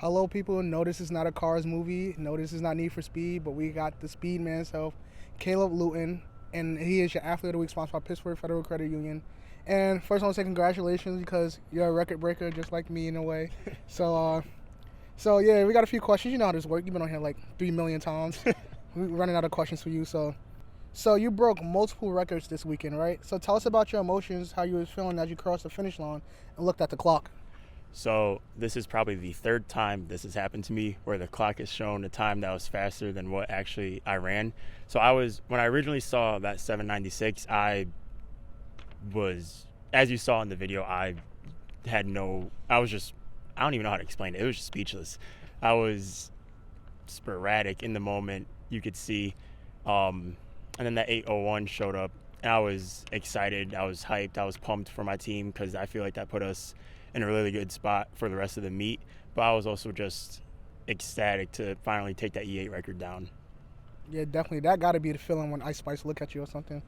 Hello, people. No, this is not a Cars movie. No, this is not Need for Speed, but we got the Speed Man himself, Kaleb Luton, and he is your Athlete of the Week sponsored by Pittsburgh Federal Credit Union. And first, I want to say congratulations because you're a record breaker just like me in a way. So yeah, we got a few questions. You know how this works. You've been on here like 3 million times. We're running out of questions for you. So you broke multiple records this weekend, right? So tell us about your emotions, how you was feeling as you crossed the finish line and looked at the clock. So this is probably the third time this has happened to me where the clock has shown a time that was faster than what actually I ran. So when I originally saw that 796, I was, as you saw in the video, I don't even know how to explain it. It was just speechless. I was sporadic in the moment, you could see. And then that 801 showed up, and I was excited. I was hyped. I was pumped for my team because I feel like that put us in a really good spot for the rest of the meet. But I was also just ecstatic to finally take that E8 record down. Yeah, definitely. That got to be the feeling when Ice Spice look at you or something,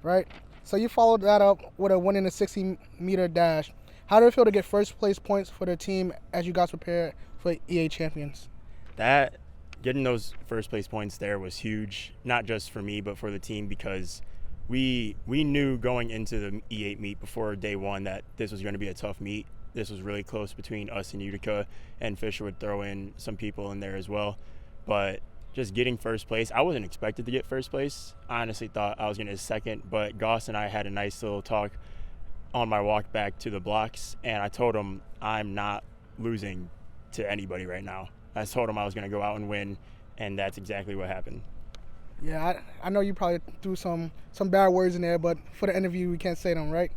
right? So you followed that up with a win in the 60-meter dash. How did it feel to get first place points for the team as you guys prepared for E8 champions? Getting those first place points there was huge, not just for me, but for the team, because we knew going into the E8 meet before day one that this was going to be a tough meet. This was really close between us and Utica, and Fisher would throw in some people in there as well. But just getting first place, I wasn't expected to get first place. I honestly thought I was going to get second, but Goss and I had a nice little talk on my walk back to the blocks, and I told him I'm not losing to anybody right now. I told him I was going to go out and win, and that's exactly what happened. Yeah, I know you probably threw some bad words in there, but for the interview, we can't say them, right?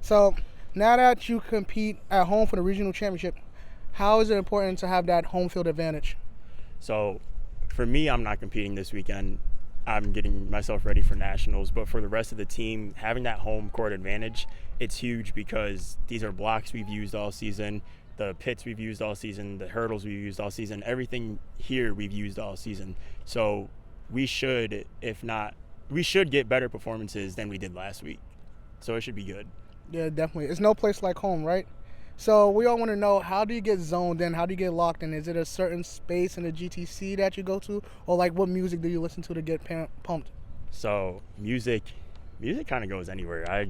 So now that you compete at home for the regional championship, how is it important to have that home field advantage? So for me, I'm not competing this weekend. I'm getting myself ready for nationals, but for the rest of the team, having that home court advantage, it's huge because these are blocks we've used all season, the pits we've used all season, the hurdles we've used all season, everything here we've used all season. So we should get better performances than we did last week. So it should be good. Yeah, definitely. It's no place like home, right? So we all want to know, how do you get zoned in? How do you get locked in? Is it a certain space in the GTC that you go to? Or like what music do you listen to get pumped? So music kind of goes anywhere.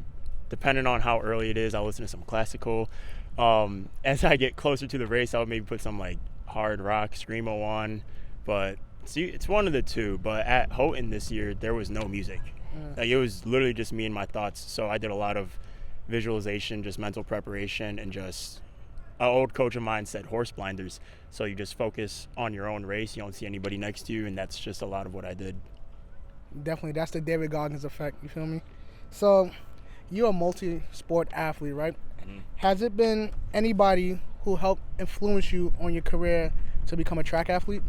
Depending on how early it is, I'll listen to some classical. As I get closer to the race, I'll maybe put some like hard rock, screamo on. But it's one of the two. But at Houghton this year, there was no music. Like, it was literally just me and my thoughts. So I did a lot of visualization, just mental preparation, and just an old coach of mine said horse blinders. So you just focus on your own race. You don't see anybody next to you, and that's just a lot of what I did. Definitely. That's the David Goggins effect. You feel me? So you're a multi-sport athlete, right? Mm-hmm. Has it been anybody who helped influence you on your career to become a track athlete?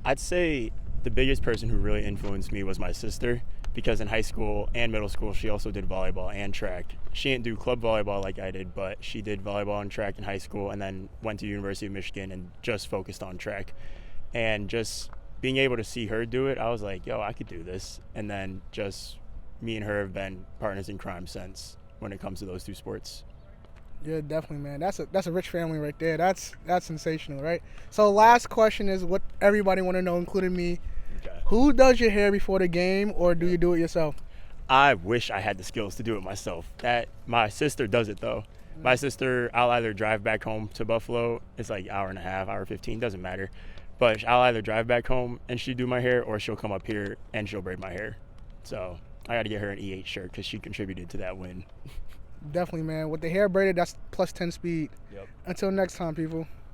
I'd say the biggest person who really influenced me was my sister, because in high school and middle school, she also did volleyball and track. She didn't do club volleyball like I did, but she did volleyball and track in high school, and then went to University of Michigan and just focused on track. And just being able to see her do it, I was like, yo, I could do this. And then just me and her have been partners in crime since when it comes to those two sports. Yeah, definitely, man. That's a rich family right there. That's sensational, right? So last question is what everybody want to know, including me. Okay. Who does your hair before the game, or do you do it yourself? I wish I had the skills to do it myself. My sister does it, though. My sister, I'll either drive back home to Buffalo. It's like hour and a half, hour 15, doesn't matter. But I'll either drive back home and she'll do my hair, or she'll come up here and she'll braid my hair. So I got to get her an E8 shirt because she contributed to that win. Definitely, man. With the hair braided, that's plus 10 speed. Yep. Until next time, people.